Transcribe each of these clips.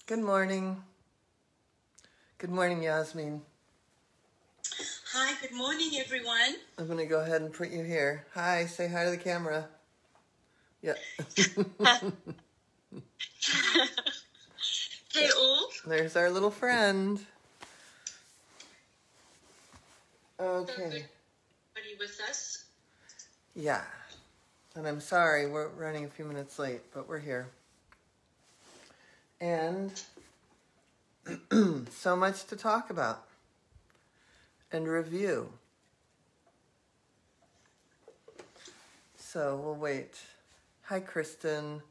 Good morning. Good morning, Yasmin. Hi, good morning, everyone. I'm going to go ahead and put you here. Hi, say hi to the camera. Yeah. Hey, all. There's our little friend. Okay. So good. Are you with us? Yeah. And I'm sorry, we're running a few minutes late, but we're here. And so much to talk about and review. So we'll wait. Hi, Kristen.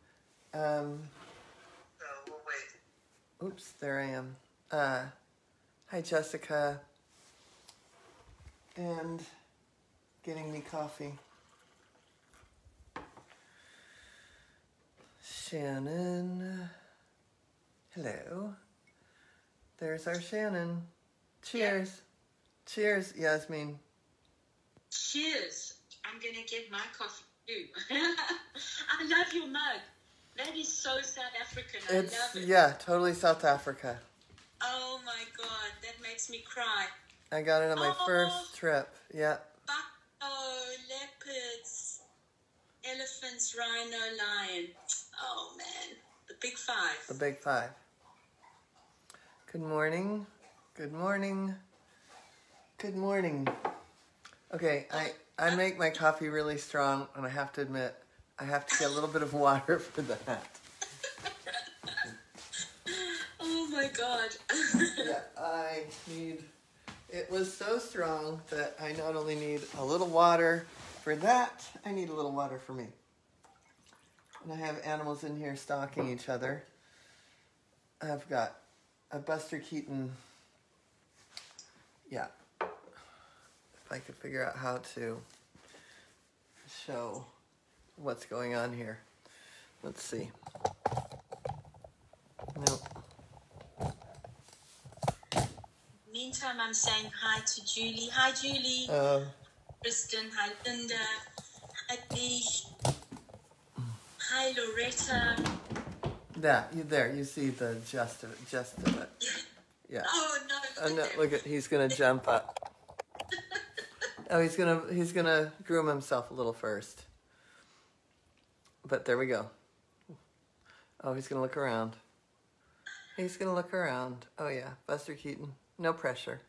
Oops, there I am. Hi, Jessica. And getting me coffee. Shannon. Hello. There's our Shannon. Cheers. Yeah. Cheers, Yasmin. Cheers. I'm going to get my coffee too. I love your mug. That is so South African. I love it. Yeah, totally South Africa. Oh my God, that makes me cry. I got it on my first trip. Yeah. Buffalo, leopards, elephants, rhino, lion. Oh man, the big five. The big five. Good morning. Good morning. Good morning. Okay, I make my coffee really strong, and I have to admit, I have to get a little bit of water for that. Oh my God. Yeah, it was so strong that I not only need a little water for that, I need a little water for me. And I have animals in here stalking each other. I've got a Buster Keaton, yeah. If I could figure out how to show what's going on here. Let's see. Nope. Meantime, I'm saying hi to Julie. Hi, Julie. Kristen. Hi, Linda. Hi, Lee. Hi, Loretta. There, you see the gist of it. Yeah. Oh, no. No, look at, he's going to jump up. Oh, he's gonna groom himself a little first. But there we go. Oh, he's gonna look around. He's gonna look around. Oh yeah, Buster Keaton. No pressure.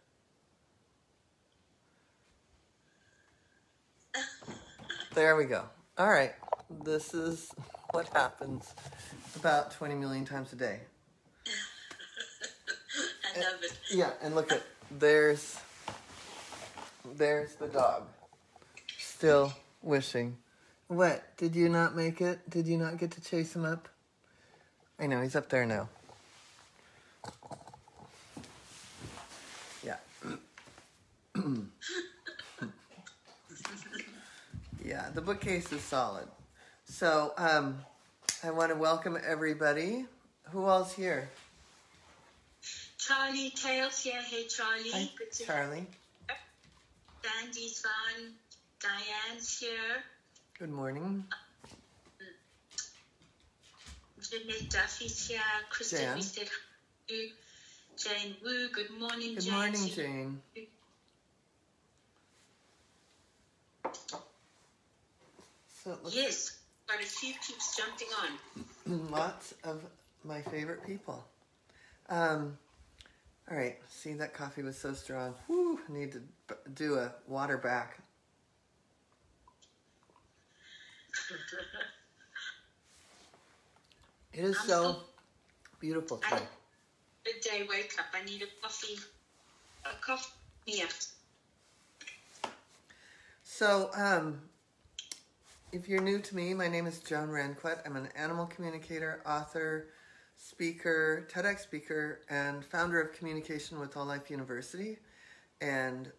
There we go. All right. This is what happens about 20 million times a day. I love it. Yeah, and look at, there's the dog. Still wishing. What? Did you not make it? Did you not get to chase him up? I know, he's up there now. Yeah. Yeah, the bookcase is solid. So, I want to welcome everybody. Who all's here? Charlie Tails here. Hey, Charlie. Hi, Charlie. Sandy's on. Diane's here. Good morning. Jeanette Duffy's here. Kristen, Jan. we said hi. Jane Wu. Good morning, Good Jane. morning, Jane. So Yes, quite a few keeps jumping on. Lots of my favorite people. All right, see, that coffee was so strong. Whew, I need to do a water back. It is so beautiful today. Good day, wake up. I need a coffee. A coffee. Yeah. So, if you're new to me, my name is Joan Ranquet. I'm an animal communicator, author, speaker, TEDx speaker, and founder of Communication with All Life University. And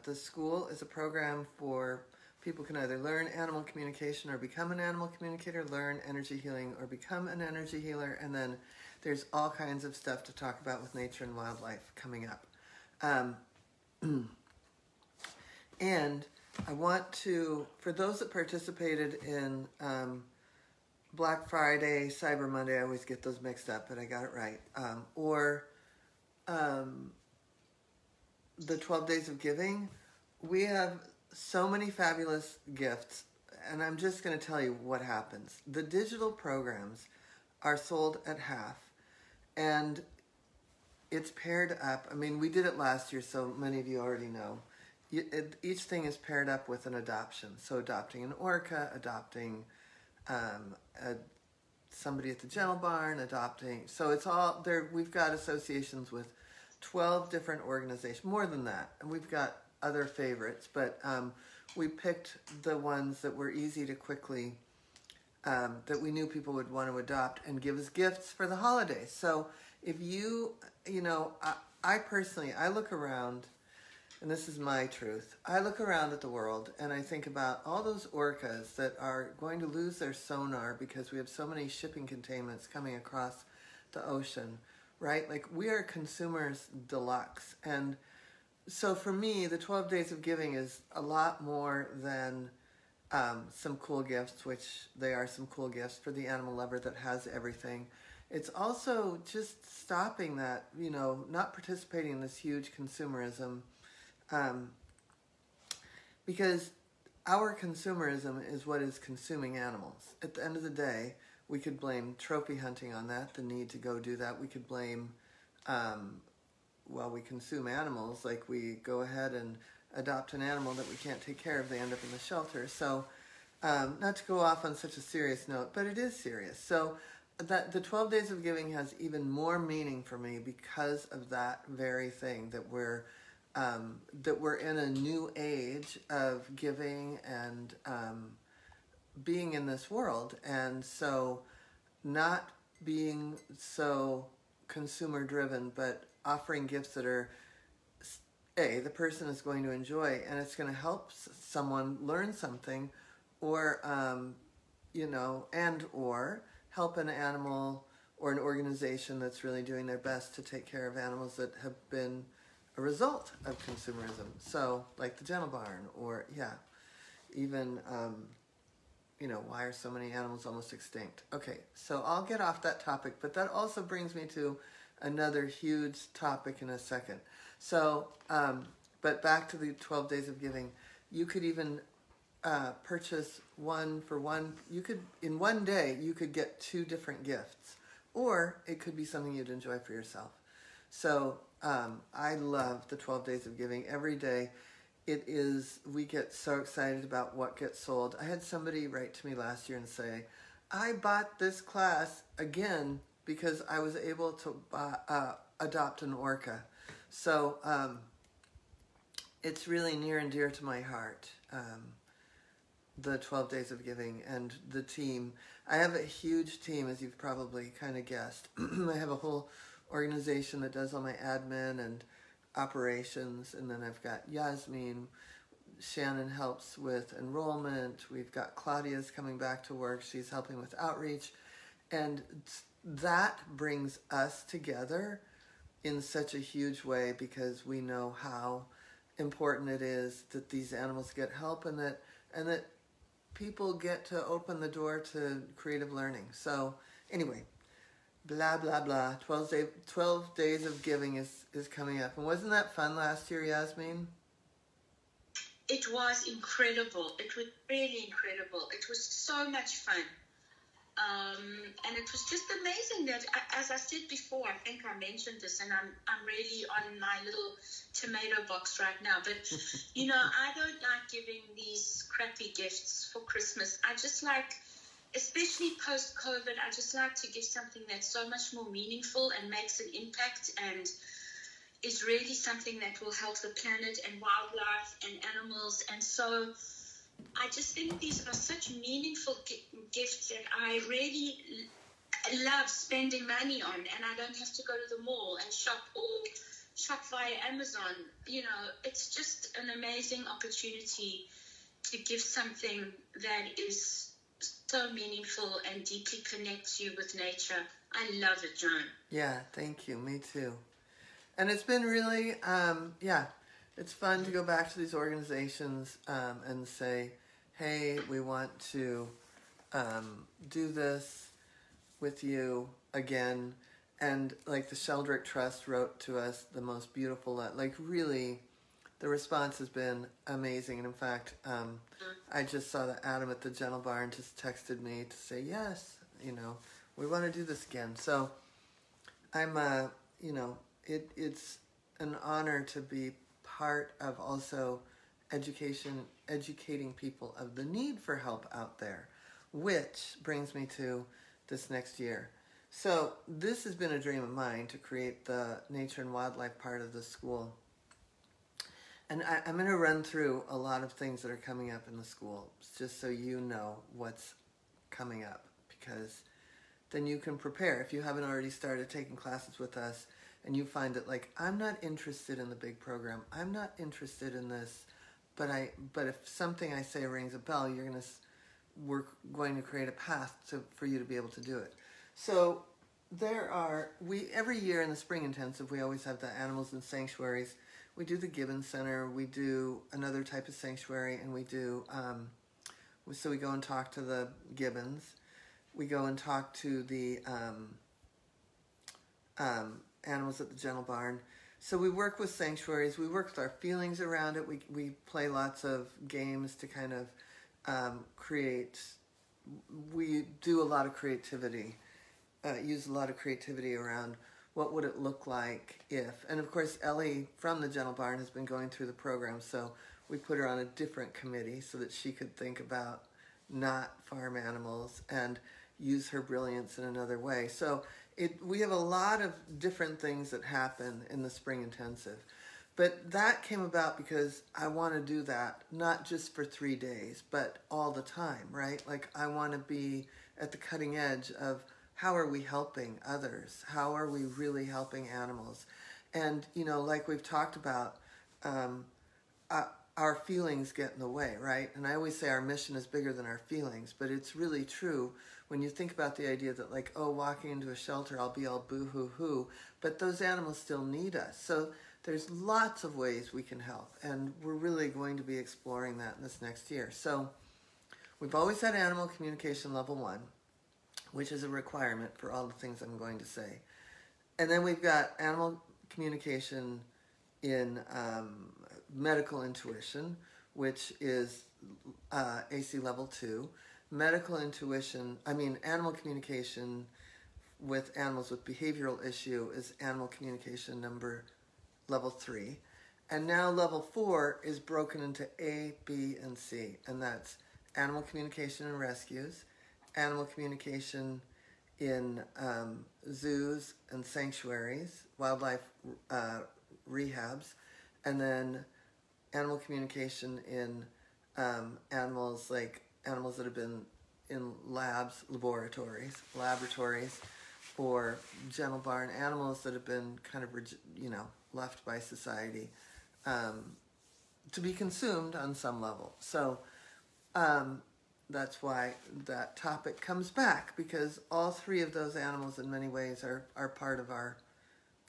the school is a program for people can either learn animal communication or become an animal communicator, learn energy healing or become an energy healer, and then there's all kinds of stuff to talk about with nature and wildlife coming up. And I want to, for those that participated in Black Friday, Cyber Monday, I always get those mixed up, but I got it right. Or the 12 Days of Giving. We have so many fabulous gifts, and I'm just going to tell you what happens. The digital programs are sold at half, and it's paired up. I mean, we did it last year, so many of you already know. Each thing is paired up with an adoption. So adopting an orca, adopting somebody at the Gentle Barn, adopting. So it's all there. We've got associations with 12 different organizations, more than that. And we've got other favorites, but we picked the ones that were easy to quickly, that we knew people would want to adopt and give as gifts for the holidays. So if you know, I personally, I look around, and this is my truth, I look around at the world and I think about all those orcas that are going to lose their sonar because we have so many shipping containments coming across the ocean, right? Like, we are consumers deluxe. And so for me, the 12 Days of Giving is a lot more than some cool gifts, which they are some cool gifts for the animal lover that has everything. It's also just stopping that, you know, not participating in this huge consumerism, because our consumerism is what is consuming animals. At the end of the day, we could blame trophy hunting on that, the need to go do that. We could blame, well, we consume animals, like we go ahead and adopt an animal that we can't take care of, they end up in the shelter. So, not to go off on such a serious note, but it is serious. So, that the 12 Days of Giving has even more meaning for me because of that very thing, that we're in a new age of giving and being in this world, and so not being so consumer driven, but offering gifts that are, the person is going to enjoy, and it's going to help someone learn something, or you know, and or help an animal or an organization that's really doing their best to take care of animals that have been a result of consumerism. So, like the Gentle Barn, or even you know, why are so many animals almost extinct? Okay, so I'll get off that topic, but that also brings me to another huge topic in a second. So, but back to the 12 Days of Giving, you could even purchase one for one. You could, in one day, you could get 2 different gifts, or it could be something you'd enjoy for yourself. So I love the 12 Days of Giving. Every day, we get so excited about what gets sold. I had somebody write to me last year and say, I bought this class again because I was able to adopt an orca. So it's really near and dear to my heart, the 12 Days of Giving and the team. I have a huge team, as you've probably kind of guessed. I have a whole organization that does all my admin and operations, and then I've got Yasmin. Shannon helps with enrollment. We've got Claudia's coming back to work. She's helping with outreach. And that brings us together in such a huge way, because we know how important it is that these animals get help, and that people get to open the door to creative learning. So anyway, blah, blah, blah. 12 Days of Giving is coming up. And wasn't that fun last year, Yasmin? It was incredible. It was really incredible. It was so much fun. And it was just amazing that, as I said before, I think I mentioned this, and I'm really on my little tomato box right now. But, you know, I don't like giving these crappy gifts for Christmas. I just like, especially post-COVID, I just like to give something that's so much more meaningful and makes an impact and is really something that will help the planet and wildlife and animals. And so I just think these are such meaningful gifts that I really love spending money on, and I don't have to go to the mall and shop via Amazon. You know, it's just an amazing opportunity to give something that is so meaningful and deeply connects you with nature. I love it, Joan. Yeah, thank you. Me too. And it's been really, it's fun to go back to these organizations and say, hey, we want to do this with you again. And like the Sheldrick Trust wrote to us the most beautiful, like really, the response has been amazing. And in fact, I just saw that Adam at the Gentle Barn just texted me to say, yes, we want to do this again. So I'm, it's an honor to be part of also educating people of the need for help out there, which brings me to this next year. So this has been a dream of mine to create the nature and wildlife part of the school. And I'm going to run through a lot of things that are coming up in the school, just so you know what's coming up, because then you can prepare. If you haven't already started taking classes with us and you find that, like, I'm not interested in the big program, I'm not interested in this, but if something I say rings a bell, we're going to create a path for you to be able to do it. So every year in the spring intensive, we always have the animals in sanctuaries. We do the Gibbon Center, we do another type of sanctuary, and we do, so we go and talk to the gibbons. We go and talk to the animals at the Gentle Barn. So we work with sanctuaries, we work with our feelings around it, we play lots of games to kind of we do a lot of creativity, use a lot of creativity around what would it look like if, and of course Ellie from the Gentle Barn has been going through the program, so we put her on a different committee so that she could think about not farm animals and use her brilliance in another way. So we have a lot of different things that happen in the spring intensive. But that came about because I want to do that, not just for 3 days, but all the time, right? Like, I want to be at the cutting edge of how are we helping others? How are we really helping animals? And, like we've talked about, our feelings get in the way, right? And I always say our mission is bigger than our feelings, but it's really true when you think about the idea that, like, oh, walking into a shelter, I'll be all boo-hoo-hoo, but those animals still need us. So there's lots of ways we can help, and we're really going to be exploring that in this next year. So we've always had animal communication level 1, which is a requirement for all the things I'm going to say. And then we've got animal communication in medical intuition, which is AC level 2. Animal communication with animals with behavioral issue is animal communication level 3. And now level 4 is broken into A, B, and C. And that's animal communication in rescues, animal communication in zoos and sanctuaries, wildlife rehabs, and then animal communication in animals that have been in laboratories, or Gentle Barn animals that have been kind of, left by society to be consumed on some level. So that's why that topic comes back, because all 3 of those animals in many ways are part of our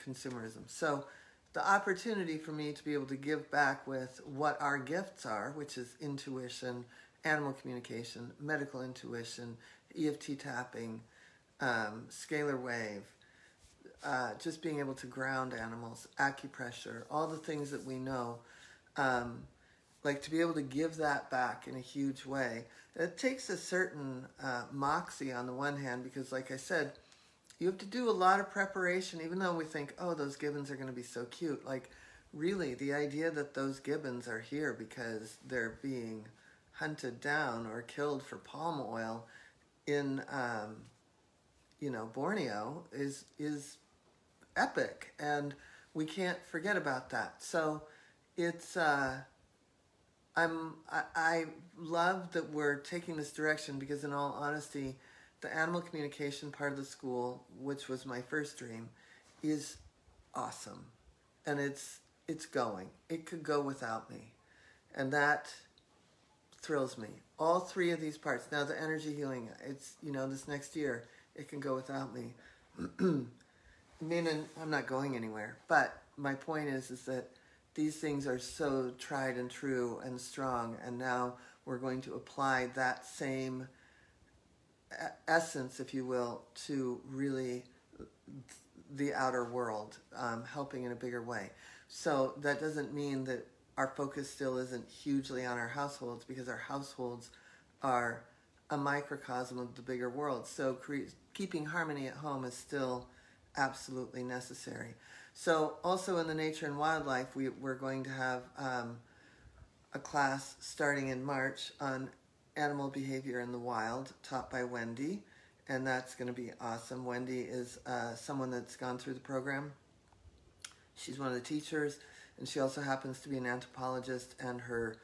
consumerism. So the opportunity for me to be able to give back with what our gifts are, which is intuition, animal communication, medical intuition, EFT tapping, scalar wave, just being able to ground animals, acupressure, all the things that we know, to be able to give that back in a huge way. It takes a certain moxie on the one hand, because like I said, you have to do a lot of preparation, even though we think, oh, those gibbons are going to be so cute. Like, really, the idea that those gibbons are here because they're being hunted down or killed for palm oil in, Borneo is epic, and we can't forget about that. So it's, I love that we're taking this direction, because in all honesty, the animal communication part of the school, which was my first dream, is awesome. And it's going. It could go without me. And that thrills me. All 3 of these parts. Now the energy healing, it's, this next year, it can go without me. Meaning I'm not going anywhere. But my point is that these things are so tried and true and strong, and now we're going to apply that same essence, if you will, to really the outer world, helping in a bigger way. So that doesn't mean that our focus still isn't hugely on our households, because our households are a microcosm of the bigger world. So keeping harmony at home is still absolutely necessary. So also in the nature and wildlife, we're going to have a class starting in March on animal behavior in the wild, taught by Wendy, and that's going to be awesome. Wendy is someone that's gone through the program. She's one of the teachers, and she also happens to be an anthropologist, and her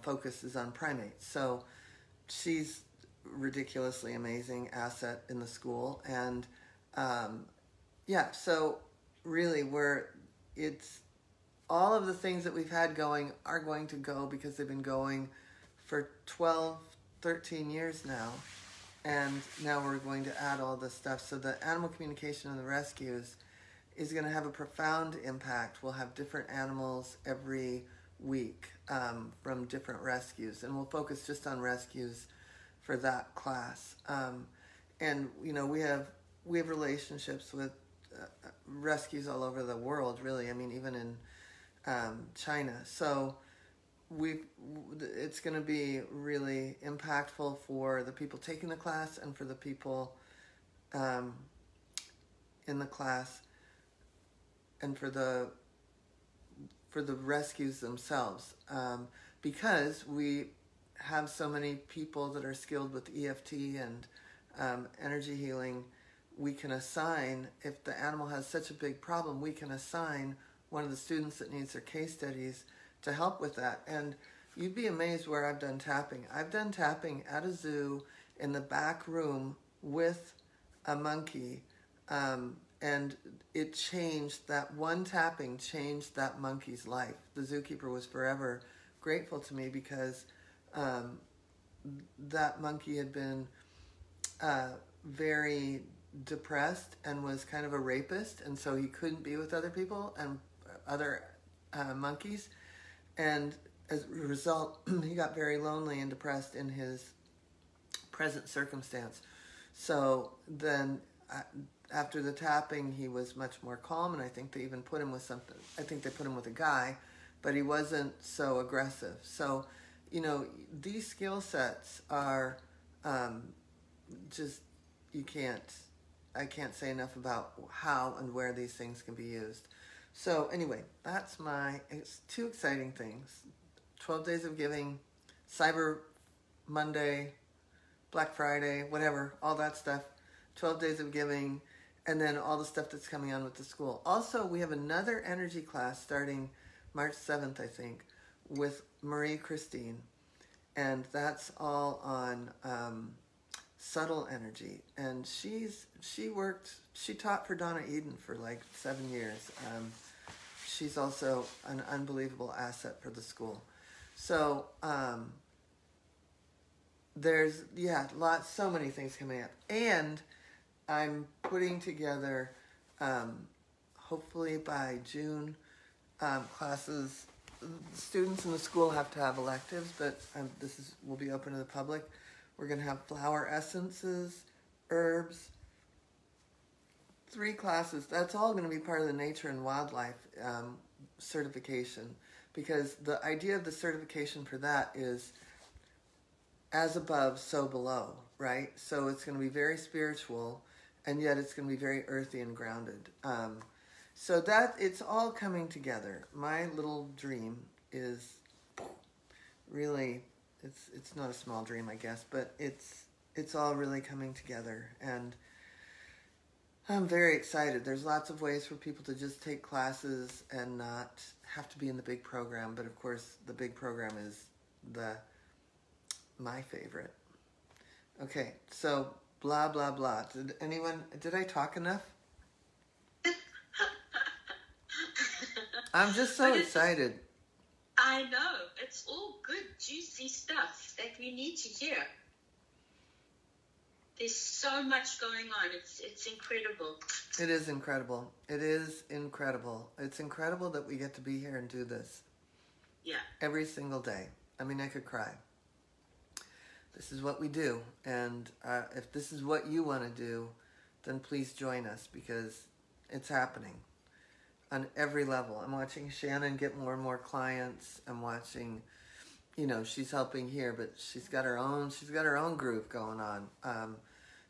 focus is on primates. So she's ridiculously amazing asset in the school, and yeah, so really it's all of the things that we've had going are going to go, because they've been going for 12, 13 years now, and now we're going to add all this stuff. So the animal communication and the rescues is going to have a profound impact. We'll have different animals every week from different rescues, and we'll focus just on rescues for that class. And you know, we have relationships with rescues all over the world, really. I mean, even in China. So it's going to be really impactful for the people taking the class and for the people in the class, and for the rescues themselves, because we have so many people that are skilled with EFT and energy healing. We can assign, if the animal has such a big problem, we can assign one of the students that needs their case studies to help with that. And you'd be amazed where I've done tapping. I've done tapping at a zoo in the back room with a monkey, and it changed, that one tapping changed that monkey's life. The zookeeper was forever grateful to me, because that monkey had been very depressed and was kind of a rapist, and so he couldn't be with other people and other monkeys, and as a result he got very lonely and depressed in his present circumstance. So then after the tapping, he was much more calm, and I think they even put him with something. I think they put him with a guy, but he wasn't so aggressive. So, you know, these skill sets are just, I can't say enough about how and where these things can be used. So anyway, it's 2 exciting things. 12 Days of Giving, Cyber Monday, Black Friday, whatever, all that stuff. 12 Days of Giving, and then all the stuff that's coming on with the school. Also, we have another energy class starting March 7th, I think, with Marie Christine, and that's all on subtle energy. And she taught for Donna Eden for like 7 years. She's also an unbelievable asset for the school. So there's so many things coming up, and I'm putting together, hopefully by June, classes. Students in the school have to have electives, but will be open to the public. We're going to have flower essences, herbs, 3 classes. That's all going to be part of the nature and wildlife certification, because the idea of the certification for that is as above, so below, right? So it's going to be very spiritual, and yet it's going to be very earthy and grounded. So that it's all coming together. My little dream is really, it's not a small dream, I guess, but it's all really coming together, and I'm very excited. There's lots of ways for people to just take classes and not have to be in the big program, but of course the big program is my favorite. Okay, so blah, blah, blah. Did I talk enough? I'm just so excited. I know. It's all good, juicy stuff that we need to hear. There's so much going on. It's incredible. It is incredible. It is incredible. It's incredible that we get to be here and do this. Yeah. Every single day. I mean, I could cry. this is what we do. And if this is what you want to do, then please join us, because it's happening on every level. I'm watching Shannon get more and more clients. I'm watching, you know, she's helping here, but she's got her own group going on.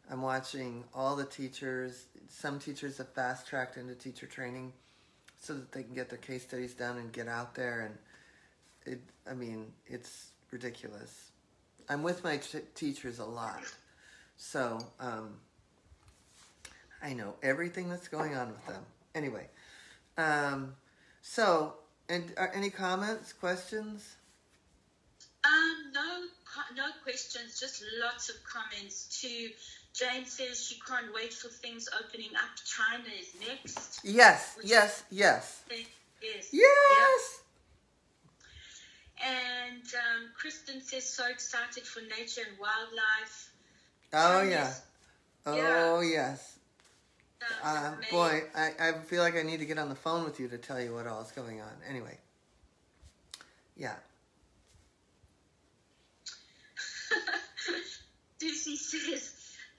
I'm watching all the teachers. Some teachers have fast-tracked into teacher training so that they can get their case studies done and get out there. And it's ridiculous. I'm with my teachers a lot. So, I know everything that's going on with them. Anyway, any comments, questions? No questions, just lots of comments too. Jane says she can't wait for things opening up. China is next. Yes. Yes. Yes. And Kristen says, so excited for nature and wildlife. Oh, yeah. Oh, yes. Boy, I feel like I need to get on the phone with you to tell you what all is going on. Anyway. Yeah. Susie says,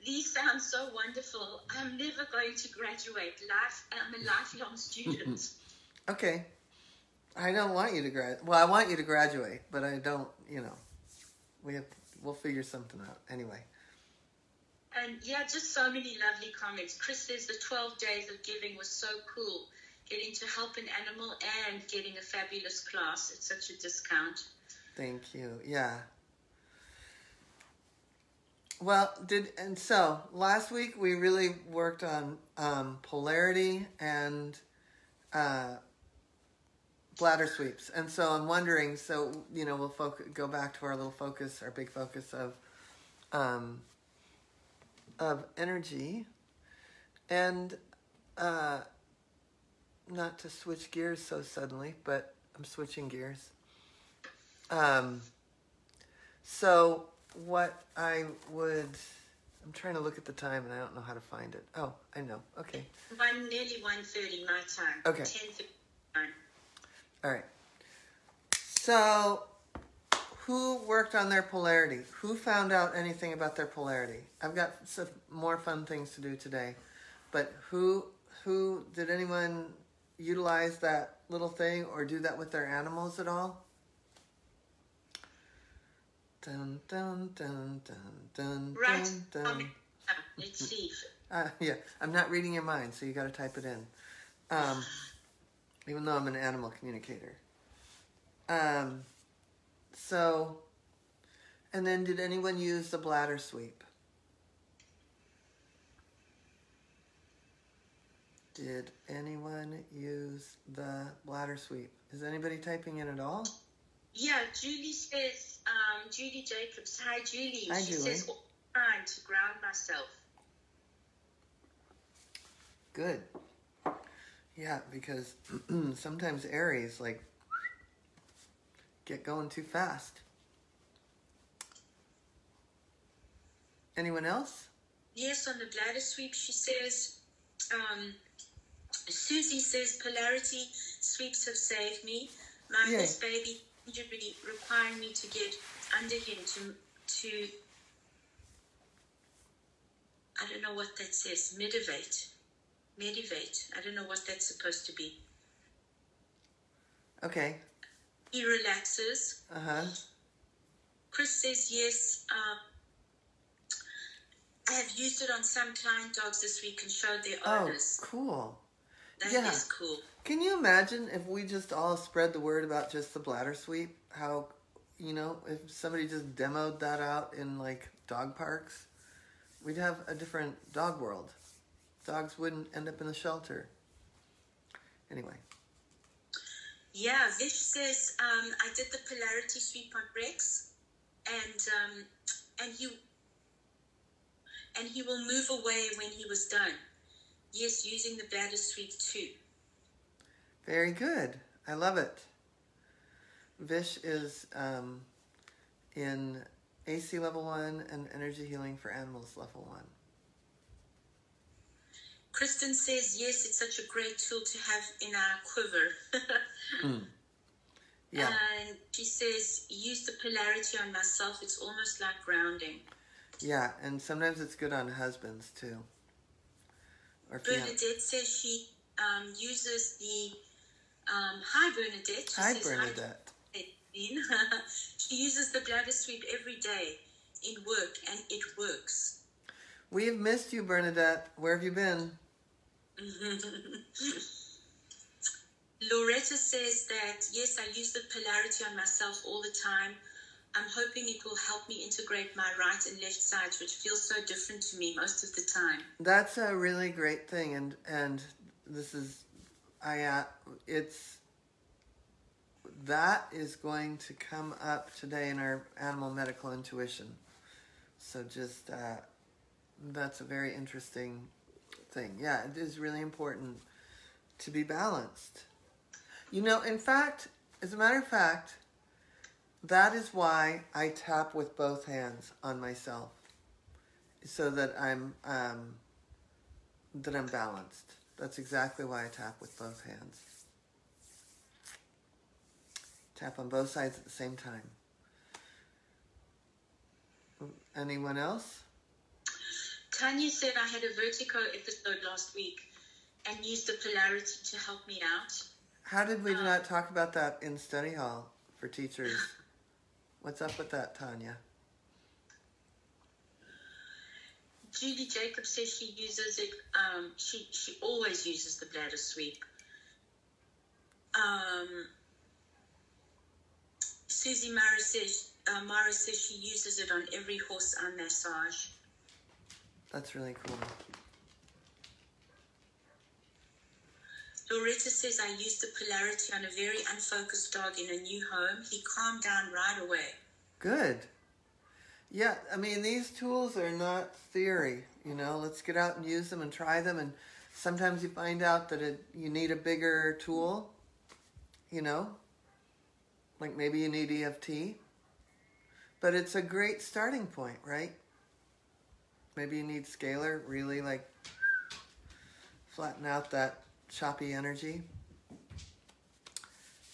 these sound so wonderful. I'm never going to graduate. I'm a lifelong student. Okay. I don't want you to graduate. Well, I want you to graduate, but I don't, we'll figure something out. Anyway. And yeah, just so many lovely comments. Chris says the 12 days of giving was so cool. Getting to help an animal and getting a fabulous class. It's such a discount. Thank you. Yeah. Well, so last week we really worked on polarity and bladder sweeps. And so I'm wondering, we'll go back to our little focus, our big focus of energy, and not to switch gears so suddenly, but I'm switching gears. So what I'm trying to look at the time and I don't know how to find it. Oh, I know. Okay. Nearly 1:30 my time. Okay. 10:59. All right. So who worked on their polarity? Who found out anything about their polarity? I've got some more fun things to do today. But who did anyone utilize that little thing or do that with their animals at all? Dun, dun, dun, dun, dun, right. dun, dun. Let's see. Yeah, I'm not reading your mind, so you got to type it in. Even though I'm an animal communicator. And then did anyone use the bladder sweep? Did anyone use the bladder sweep? Is anybody typing in at all? Yeah, Julie says, Julie Jacobs. Hi, Julie. Hi, she Julie. says, trying to ground myself. Good. Yeah, because sometimes Aries, get going too fast. Anyone else? Yes, on the bladder sweep, she says, Susie says, polarity sweeps have saved me. My first baby injury requiring me to get under him to I don't know what that says, medivate. I don't know what that's supposed to be. Okay. He relaxes. Uh-huh. Chris says, yes, I have used it on some client dogs this week and showed their owners. Oh, cool. That is cool. Can you imagine if we just all spread the word about just the bladder sweep? How, if somebody just demoed that out in dog parks, we'd have a different dog world. Dogs wouldn't end up in the shelter. Anyway. Yeah, Vish says, I did the polarity sweep on Rex, and he will move away when he was done. Yes, using the bladder sweep too. Very good. I love it. Vish is in AC level 1 and energy healing for animals level 1. Kristen says, yes, it's such a great tool to have in our quiver. Yeah. And she says, use the polarity on myself. It's almost like grounding. Yeah, and sometimes it's good on husbands too. Or Bernadette says she uses the hi Bernadette. She Hi says, Bernadette. Hi. She uses the bladder sweep every day in work, and it works. We have missed you, Bernadette. Where have you been? Loretta says that, yes, I use the polarity on myself all the time. I'm hoping it will help me integrate my right and left sides, which feels so different to me most of the time. That's a really great thing, and this is, that is going to come up today in our animal medical intuition. So just, that's a very interesting thing. Yeah, it is really important to be balanced. You know, in fact, as a matter of fact, that is why I tap with both hands on myself, so that I'm balanced. That's exactly why I tap with both hands. Tap on both sides at the same time. Anyone else? Tanya said I had a vertigo episode last week and used the polarity to help me out. How did we not talk about that in study hall for teachers? What's up with that, Tanya? Judy Jacobs says she uses it. She always uses the bladder sweep. Susie Mara says she uses it on every horse arm massage. That's really cool. Loretta says I used the polarity on a very unfocused dog in a new home. He calmed down right away. Good. Yeah, I mean, these tools are not theory, you know. Let's get out and use them and try them. And sometimes you find out that you need a bigger tool, you know. Like maybe you need EFT. But it's a great starting point, right? Maybe you need scalar, really like flatten out that choppy energy.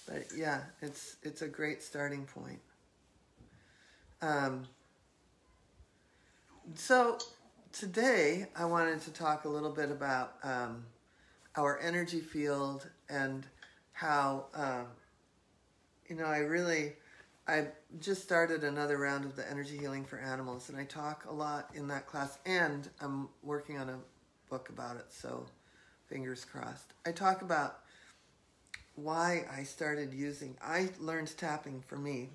But yeah, it's a great starting point. So today I wanted to talk a little bit about our energy field and how, you know, I just started another round of the energy healing for animals, and I talk a lot in that class, and I'm working on a book about it, so fingers crossed. I talk about why I started I learned tapping for me,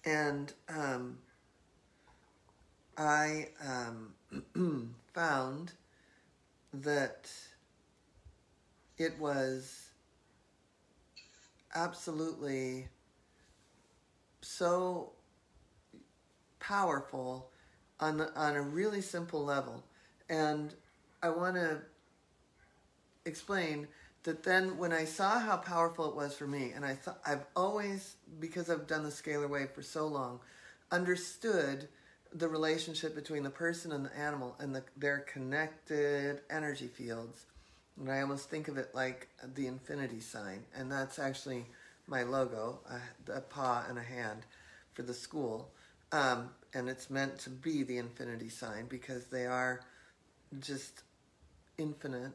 and I found that it was absolutely so powerful on a really simple level. And I want to explain that then when I saw how powerful it was for me, and I've always, because I've done the scalar wave for so long, understood the relationship between the person and the animal and their connected energy fields. And I almost think of it like the infinity sign. And that's actually my logo, a paw and a hand for the school. And it's meant to be the infinity sign because they are just infinite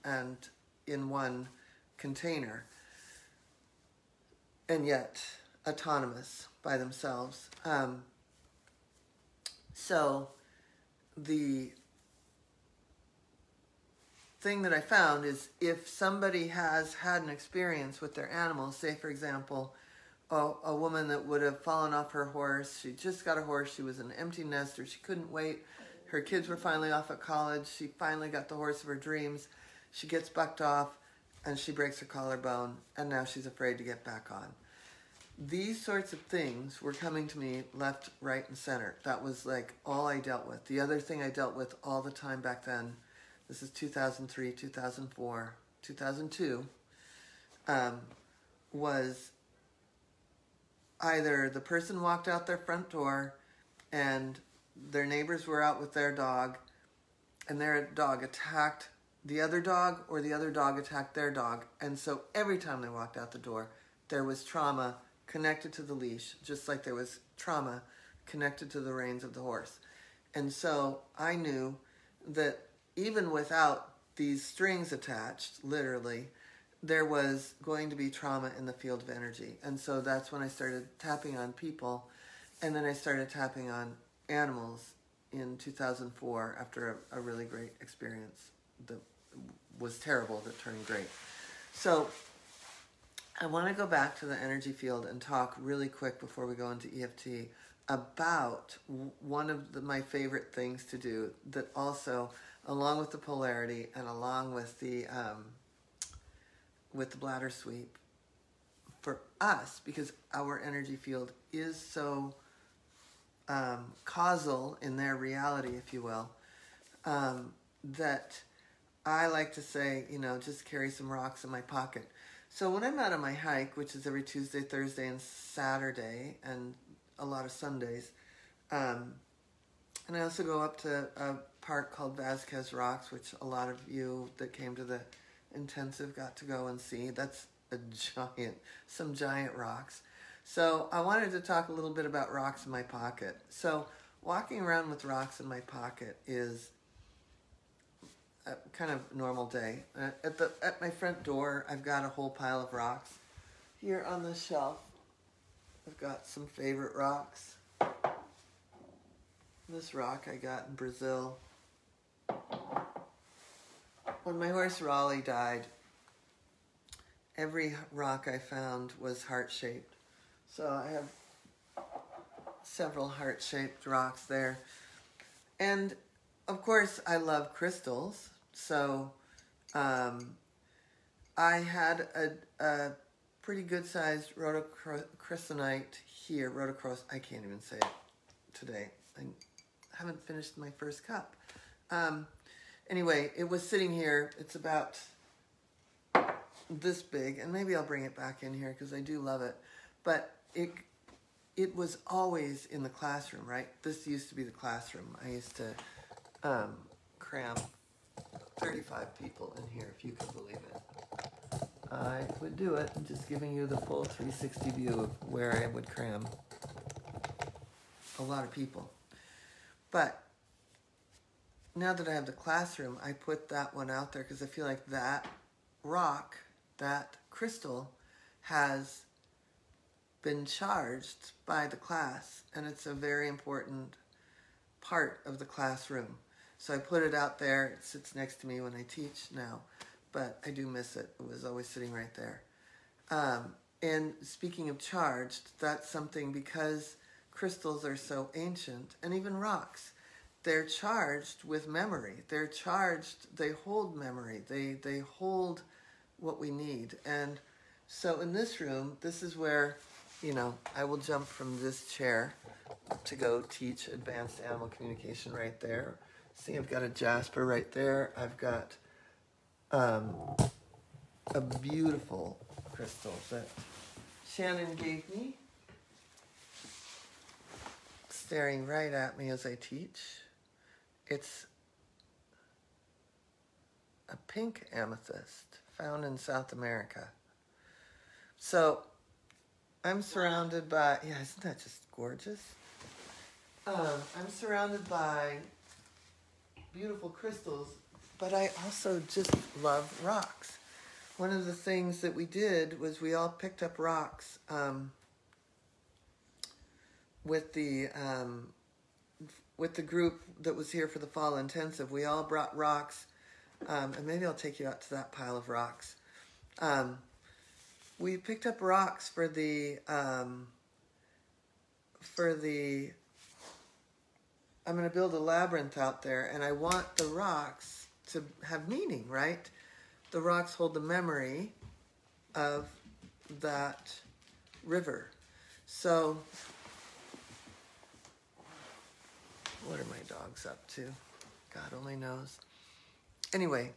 and in one container, and yet autonomous by themselves. So the thing that I found is if somebody has had an experience with their animals, say for example, a woman that would have fallen off her horse, she just got a horse, she was an empty nester, she couldn't wait, her kids were finally off at college, she finally got the horse of her dreams, she gets bucked off, and she breaks her collarbone, and now she's afraid to get back on. These sorts of things were coming to me left, right, and center. That was like all I dealt with. The other thing I dealt with all the time back then, this is 2003, 2004, 2002, was either the person walked out their front door and their neighbors were out with their dog and their dog attacked the other dog, or the other dog attacked their dog. And so every time they walked out the door, there was trauma connected to the leash, just like there was trauma connected to the reins of the horse. And so I knew that even without these strings attached, literally, there was going to be trauma in the field of energy. And so that's when I started tapping on people, and then I started tapping on animals in 2004 after a really great experience that was terrible that turned great. So I want to go back to the energy field and talk really quick before we go into EFT about one of my favorite things to do that also, along with the polarity and along with the bladder sweep, for us, because our energy field is so causal in their reality, if you will, that I like to say, just carry some rocks in my pocket. So when I'm out on my hike, which is every Tuesday, Thursday, and Saturday, and a lot of Sundays, and I also go up to a park called Vasquez Rocks, which a lot of you that came to the intensive got to go and see. That's some giant rocks. So I wanted to talk a little bit about rocks in my pocket. So walking around with rocks in my pocket is a kind of normal day. At my front door, I've got a whole pile of rocks. Here on the shelf, I've got some favorite rocks. This rock I got in Brazil. When my horse Raleigh died, every rock I found was heart-shaped. So I have several heart-shaped rocks there. And, of course, I love crystals. So I had a pretty good-sized rhodochrosonite here. I can't even say it today. I haven't finished my first cup. Anyway, it was sitting here. It's about this big, and maybe I'll bring it back in here because I do love it. But it was always in the classroom, right? This used to be the classroom. I used to cram 35 people in here, if you can believe it. I would do it. I'm just giving you the full 360 view of where I would cram a lot of people. But now that I have the classroom, I put that one out there because I feel like that rock, that crystal, has been charged by the class, and it's a very important part of the classroom. So I put it out there. It sits next to me when I teach now, but I do miss it. It was always sitting right there. And speaking of charged, that's something, because crystals are so ancient, and even rocks, they're charged with memory. They're charged, they hold memory. They hold what we need. And so in this room, this is where, I will jump from this chair to go teach advanced animal communication right there. See, I've got a jasper right there. I've got a beautiful crystal that Shannon gave me, staring right at me as I teach. It's a pink amethyst found in South America. So I'm surrounded by, isn't that just gorgeous? I'm surrounded by beautiful crystals, but I also just love rocks. One of the things that we did was we all picked up rocks with the group that was here for the fall intensive. We all brought rocks, and maybe I'll take you out to that pile of rocks. We picked up rocks for the I'm going to build a labyrinth out there, and I want the rocks to have meaning, right? The rocks hold the memory of that river. So what are my dogs up to? God only knows. Anyway,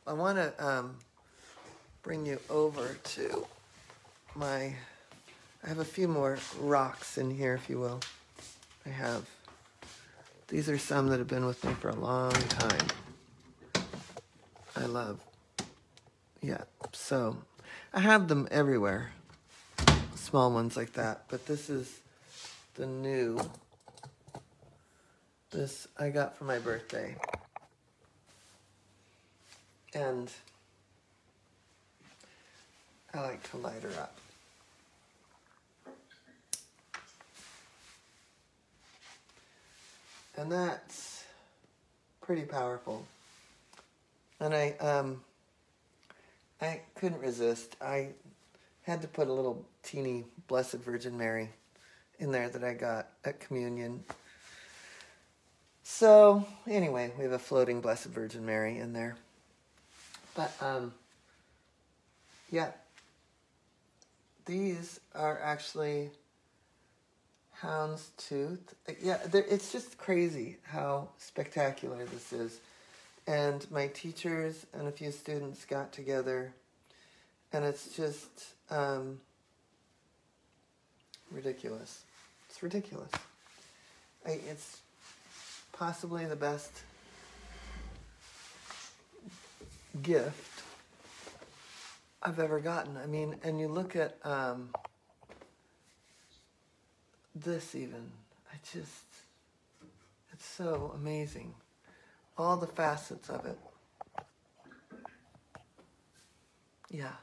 I want to bring you over to I have a few more rocks in here, if you will. These are some that have been with me for a long time. I love, so I have them everywhere. small ones like that, but this is the new. This I got for my birthday. And I like to light her up. And that's pretty powerful. And I couldn't resist. I had to put a little teeny Blessed Virgin Mary in there that I got at communion. So anyway, we have a floating Blessed Virgin Mary in there. But yeah, these are actually houndstooth. Yeah, it's just crazy how spectacular this is. And my teachers and a few students got together, and it's just ridiculous. It's ridiculous. It's possibly the best gift I've ever gotten. I mean, and you look at this even. It's so amazing. All the facets of it. Yeah.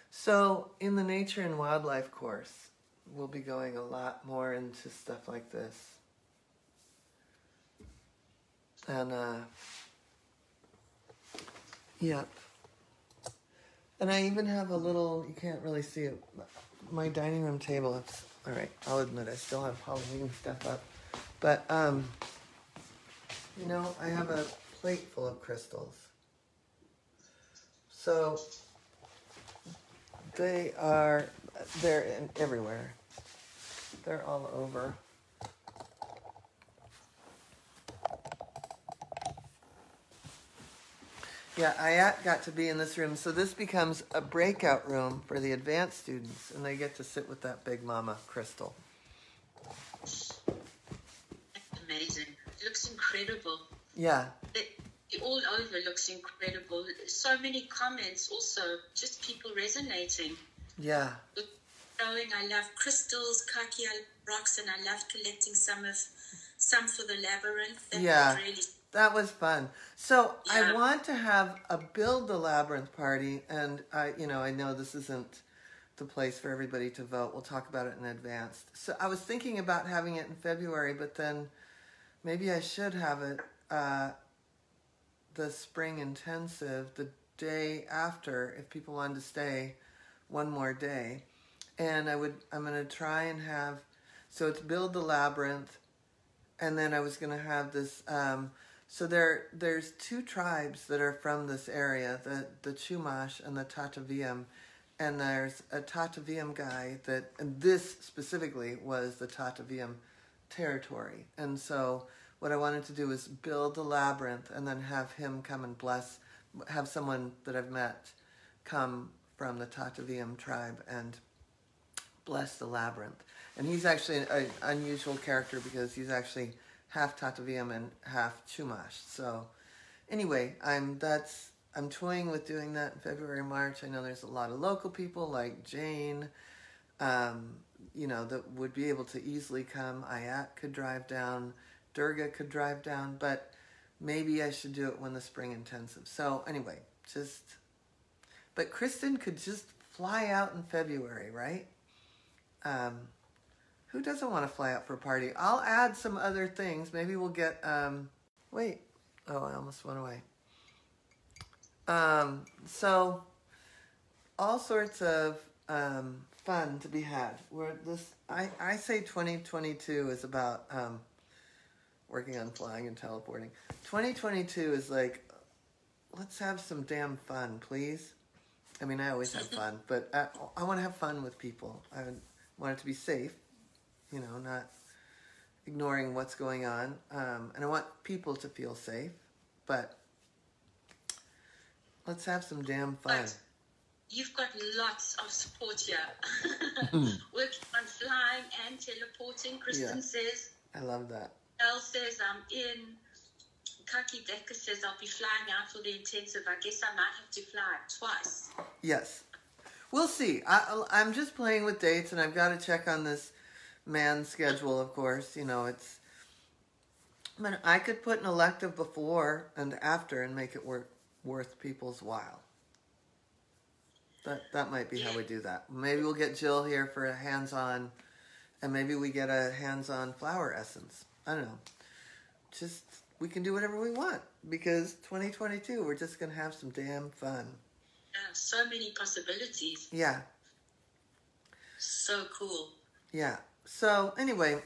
So in the Nature and Wildlife course, we'll be going a lot more into stuff like this. And, yep. And I even have a little, you can't really see it, my dining room table, all right, I'll admit I still have Halloween stuff up. But, you know, I have a plate full of crystals. So, they're everywhere. They're all over. Yeah, I got to be in this room. So this becomes a breakout room for the advanced students, and they get to sit with that Big Mama crystal. That's amazing. It looks incredible. Yeah. It all over looks incredible. So many comments also, just people resonating. Yeah. Showing I love crystals, kaki rocks, and I love collecting some for the Labyrinth. That was fun. So yeah. I want to have a Build the Labyrinth party, and I know this isn't the place for everybody to vote. We'll talk about it in advance. So I was thinking about having it in February, but then maybe I should have it the spring intensive the day after if people wanted to stay one more day. And I'm going to try and have, so it's Build the Labyrinth, and then I was going to have this, so there's two tribes that are from this area, the Chumash and the Tataviam, and there's a Tataviam guy and this specifically was the Tataviam territory. And so what I wanted to do was build the labyrinth and then have him come and have someone that I've met come from the Tataviam tribe and bless the labyrinth. And he's actually an unusual character because he's actually half Tataviam and half Chumash. So anyway, I'm toying with doing that in February, March. I know there's a lot of local people like Jane, that would be able to easily come. Ayat could drive down, Durga could drive down, but maybe I should do it when the spring intensive. So anyway, but Kristen could just fly out in February, right? Who doesn't want to fly out for a party? I'll add some other things. Maybe we'll get, wait. Oh, I almost went away. So all sorts of fun to be had. I say 2022 is about working on flying and teleporting. 2022 is like, let's have some damn fun, please. I mean, I always have fun, but I want to have fun with people. I want it to be safe, not ignoring what's going on. And I want people to feel safe, but let's have some damn fun. But you've got lots of support here. Working on flying and teleporting, Kristen says. I love that. Elle says, I'm in. Kaki Decker says, I'll be flying out for the intensive. I guess I might have to fly twice. Yes. We'll see. I'm just playing with dates, and I've got to check on this man's schedule, of course. You know, it's... But I could put an elective before and after and make it worth people's while. That might be how we do that. Maybe we'll get Jill here for a hands-on, and maybe we get a hands-on flower essence. I don't know. Just, we can do whatever we want, because 2022, we're just going to have some damn fun. Yeah, so many possibilities. Yeah. So cool. Yeah. So, anyway,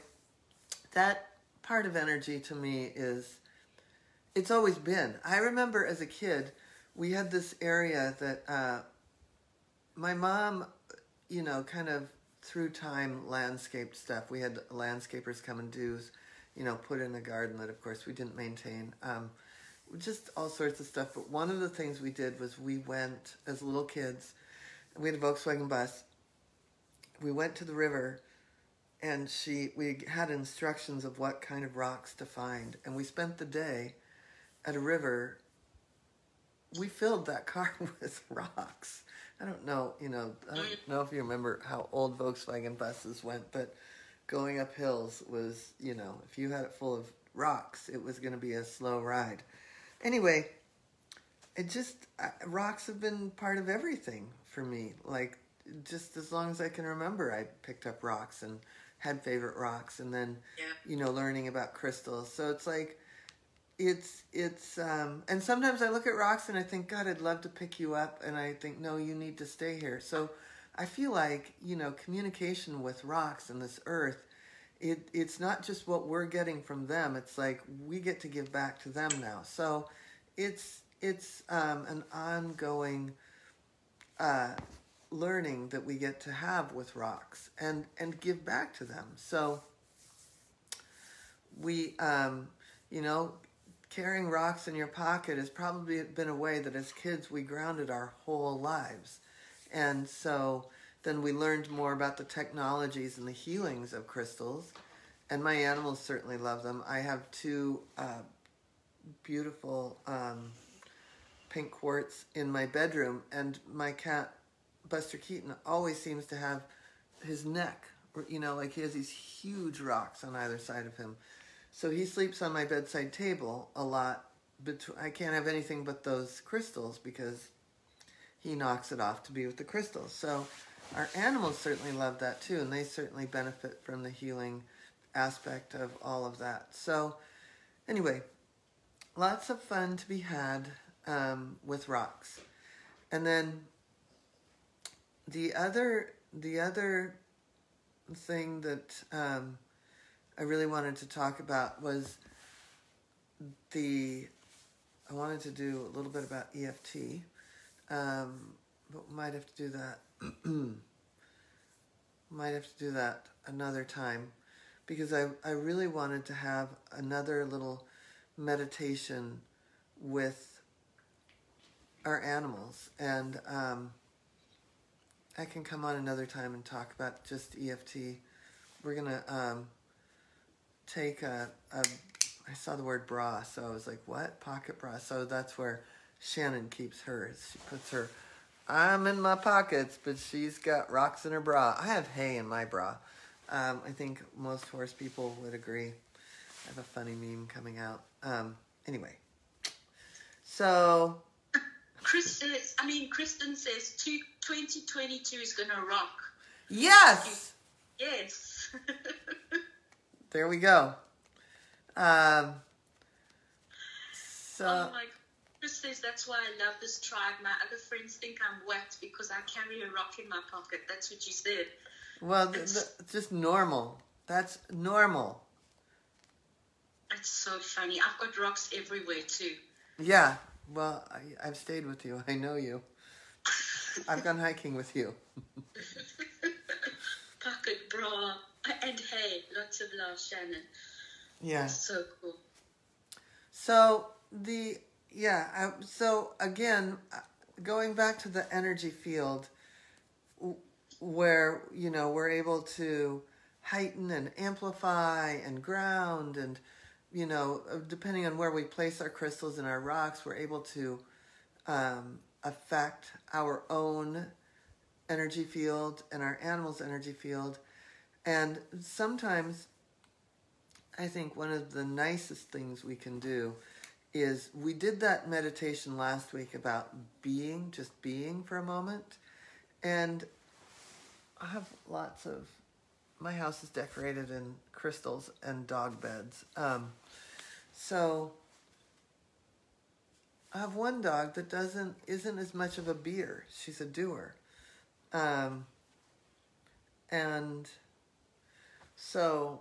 that part of energy to me is, it's always been. I remember as a kid, we had this area that my mom, you know, kind of through time landscaped stuff. We had landscapers come and do, you know, put in a garden that, of course, we didn't maintain. Just all sorts of stuff. But one of the things we did was we went, as little kids, we had a Volkswagen bus. We went to the river, and we had instructions of what kind of rocks to find. And we spent the day at a river. We filled that car with rocks. I don't know, you know, I don't know if you remember how old Volkswagen buses went, but going up hills was, you know, if you had it full of rocks, it was going to be a slow ride. Anyway, rocks have been part of everything for me. Like, just as long as I can remember, I picked up rocks and had favorite rocks, and then, you know, learning about crystals. So it's like, and sometimes I look at rocks and I think, God, I'd love to pick you up, and I think, no, you need to stay here. So I feel like, you know, communication with rocks and this earth, it's not just what we're getting from them. It's like we get to give back to them now. So it's an ongoing learning that we get to have with rocks and give back to them. So we, you know, carrying rocks in your pocket has probably been a way that as kids we grounded our whole lives. And so then we learned more about the technologies and the healings of crystals. And my animals certainly love them. I have two beautiful pink quartz in my bedroom. And my cat, Buster Keaton, always seems to have his neck, you know, like he has these huge rocks on either side of him. So he sleeps on my bedside table a lot. I can't have anything but those crystals because he knocks it off to be with the crystals. So our animals certainly love that too, and they certainly benefit from the healing aspect of all of that. So anyway, lots of fun to be had with rocks. And then the other thing that I really wanted to talk about was I wanted to do a little bit about EFT, but might have to do that. Might have to do that another time, because I really wanted to have another little meditation with our animals, and I can come on another time and talk about just EFT. We're gonna take I saw the word bra, so I was like, what? Pocket bra. So that's where Shannon keeps hers. She puts her, I'm in my pockets, but she's got rocks in her bra. I have hay in my bra. I think most horse people would agree. I have a funny meme coming out. Anyway. So. Kristen says 2022 is going to rock. Yes! Yes. There we go. So. Oh my God. Chris says, that's why I love this tribe. My other friends think I'm whacked because I carry a rock in my pocket. That's what you said. Well, it's just normal. That's normal. It's so funny. I've got rocks everywhere too. Yeah. Well, I've stayed with you. I know you. I've gone hiking with you. Pocket bra. And hey, lots of love, Shannon. Yeah. That's so cool. So, so again, going back to the energy field where, you know, we're able to heighten and amplify and ground and, you know, depending on where we place our crystals and our rocks, we're able to affect our own energy field and our animals' energy field. And sometimes I think one of the nicest things we can do is, we did that meditation last week about being, just being for a moment. And I have lots of, my house is decorated in crystals and dog beds. So I have one dog that isn't as much of a beer. She's a doer. And so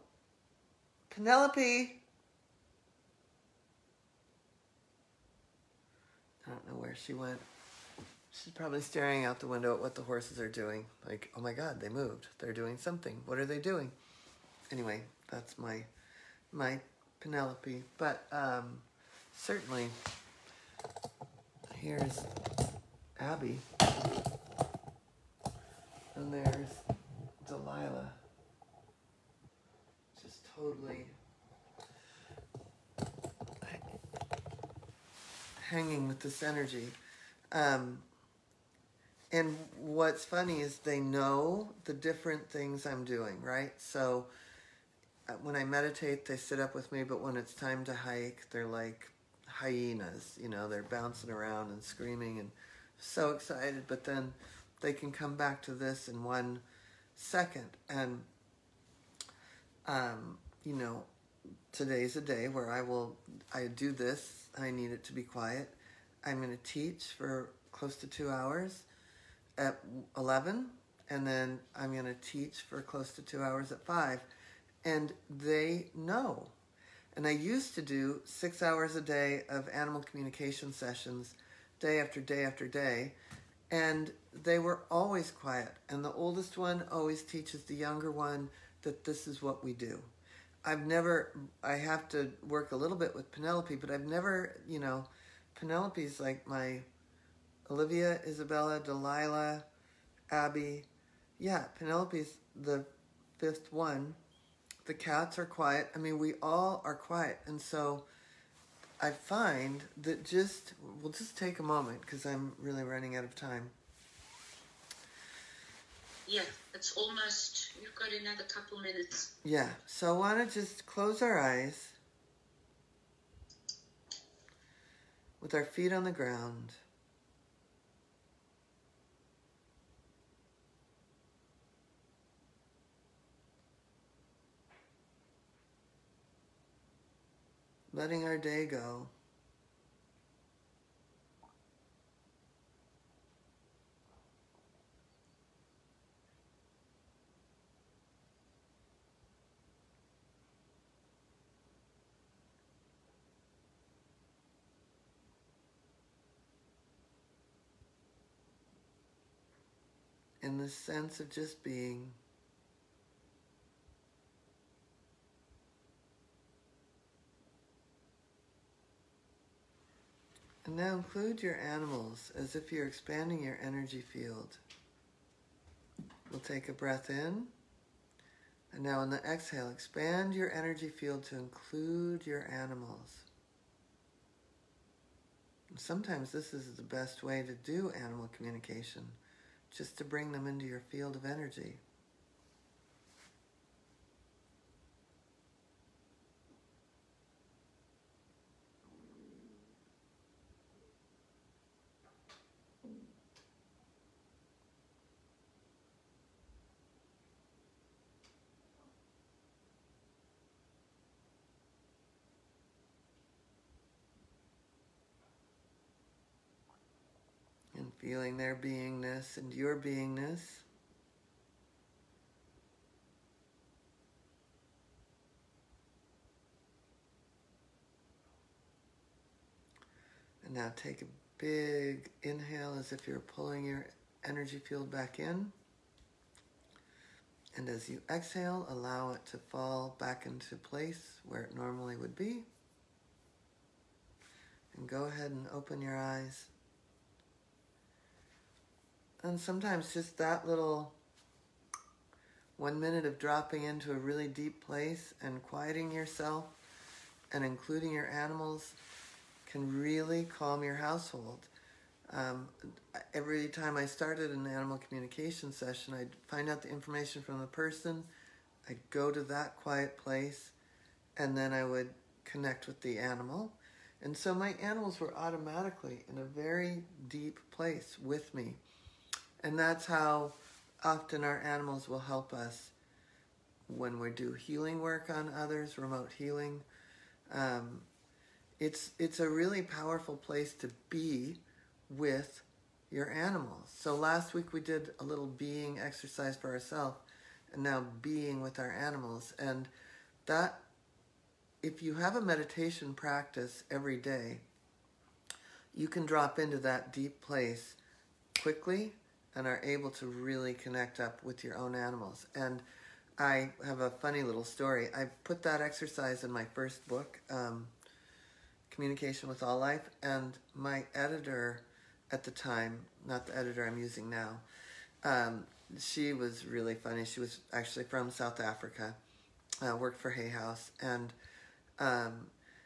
Penelope, I don't know where she went. She's probably staring out the window at what the horses are doing. Like, oh my God, they moved. They're doing something. What are they doing? Anyway, that's my Penelope. But certainly, here's Abby. And there's Delilah. Just totally hanging with this energy. And what's funny is they know the different things I'm doing, right? So when I meditate, they sit up with me, but when it's time to hike, they're like hyenas, you know, they're bouncing around and screaming and so excited, but then they can come back to this in 1 second. And, you know, today's a day where I do this. I need it to be quiet. I'm going to teach for close to 2 hours at 11, and then I'm going to teach for close to 2 hours at 5. And they know. And I used to do 6 hours a day of animal communication sessions, day after day after day, and they were always quiet. And the oldest one always teaches the younger one that this is what we do. I have to work a little bit with Penelope, but I've never, you know, Penelope's like my Olivia, Isabella, Delilah, Abby. Yeah, Penelope's the 5th one. The cats are quiet. I mean, we all are quiet. And so I find that we'll just take a moment because I'm really running out of time. Yeah, it's almost, we've got another couple minutes. Yeah, so I want to just close our eyes with our feet on the ground. Letting our day go. In the sense of just being. And now include your animals as if you're expanding your energy field. We'll take a breath in. And now on the exhale, expand your energy field to include your animals. And sometimes this is the best way to do animal communication, just to bring them into your field of energy. And feeling their beingness and your beingness. And now take a big inhale as if you're pulling your energy field back in. And as you exhale, allow it to fall back into place where it normally would be. And go ahead and open your eyes. And sometimes just that little 1 minute of dropping into a really deep place and quieting yourself and including your animals can really calm your household. Every time I started an animal communication session, I'd find out the information from the person, I'd go to that quiet place, and then I would connect with the animal. And so my animals were automatically in a very deep place with me. And that's how often our animals will help us when we do healing work on others, remote healing. It's a really powerful place to be with your animals. So last week we did a little being exercise for ourselves, and now being with our animals. And that, if you have a meditation practice every day, you can drop into that deep place quickly and are able to really connect up with your own animals. And I have a funny little story. I put that exercise in my first book, Communication with All Life, and my editor at the time, not the editor I'm using now, she was really funny. She was actually from South Africa, worked for Hay House, and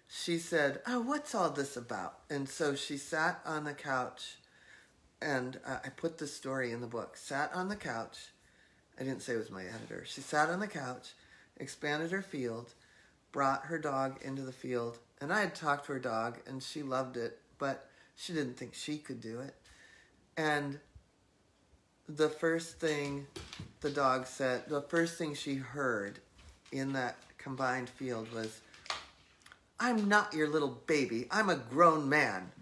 she said, "Oh, what's all this about?" And so she sat on the couch, and I put this story in the book, sat on the couch. I didn't say it was my editor. She sat on the couch, expanded her field, brought her dog into the field, and I had talked to her dog, and she loved it, but she didn't think she could do it. And the first thing the dog said, the first thing she heard in that combined field was, "I'm not your little baby. I'm a grown man."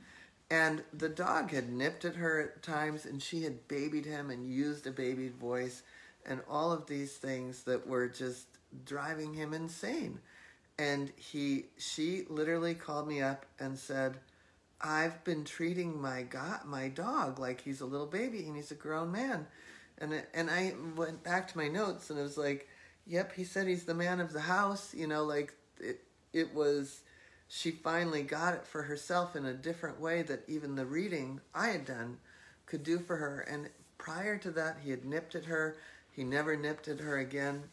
And the dog had nipped at her at times, and she had babied him and used a baby voice and all of these things that were just driving him insane. And she literally called me up and said, "I've been treating my dog like he's a little baby and he's a grown man." And I went back to my notes and it was like, yep, he said he's the man of the house. You know, like it was, she finally got it for herself in a different way that even the reading I had done could do for her. And prior to that, he had nipped at her. He never nipped at her again.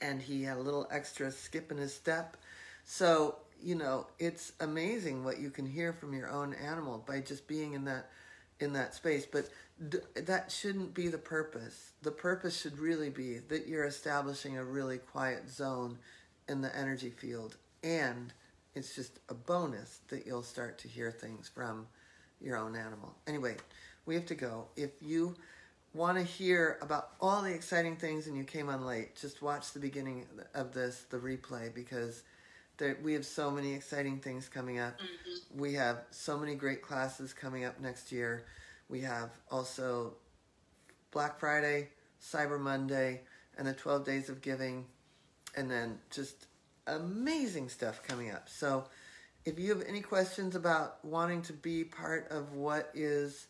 And he had a little extra skip in his step. So, you know, it's amazing what you can hear from your own animal by just being in that space. But that shouldn't be the purpose. The purpose should really be that you're establishing a really quiet zone in the energy field. And it's just a bonus that you'll start to hear things from your own animal. Anyway, we have to go. If you want to hear about all the exciting things and you came on late, just watch the beginning of this, the replay, because we have so many exciting things coming up. Mm-hmm. We have so many great classes coming up next year. We have also Black Friday, Cyber Monday, and the 12 Days of Giving, and then just amazing stuff coming up. So if you have any questions about wanting to be part of what is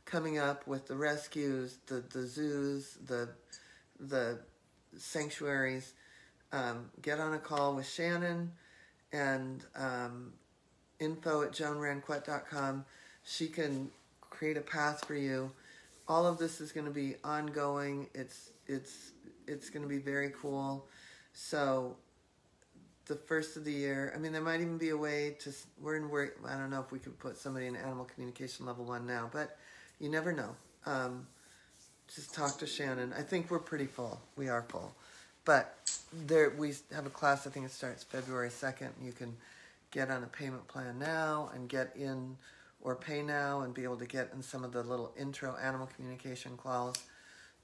coming up with the rescues, the zoos, the sanctuaries, get on a call with Shannon and info@joanranquet.com. She can create a path for you. All of this is going to be ongoing. It's going to be very cool. So the first of the year, I mean, there might even be a way to, I don't know if we could put somebody in Animal Communication Level 1 now, but you never know. Just talk to Shannon. I think we're pretty full. We are full. But we have a class, I think it starts February 2nd. You can get on a payment plan now and get in, or pay now and be able to get in some of the little intro animal communication calls.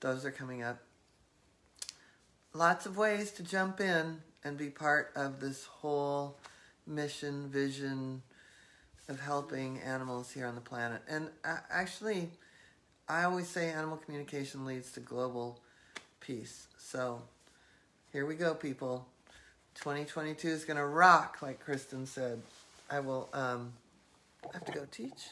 Those are coming up. Lots of ways to jump in and be part of this whole mission, vision of helping animals here on the planet. And actually, I always say animal communication leads to global peace. So here we go, people. 2022 is going to rock, like Kristen said. I will have to go teach.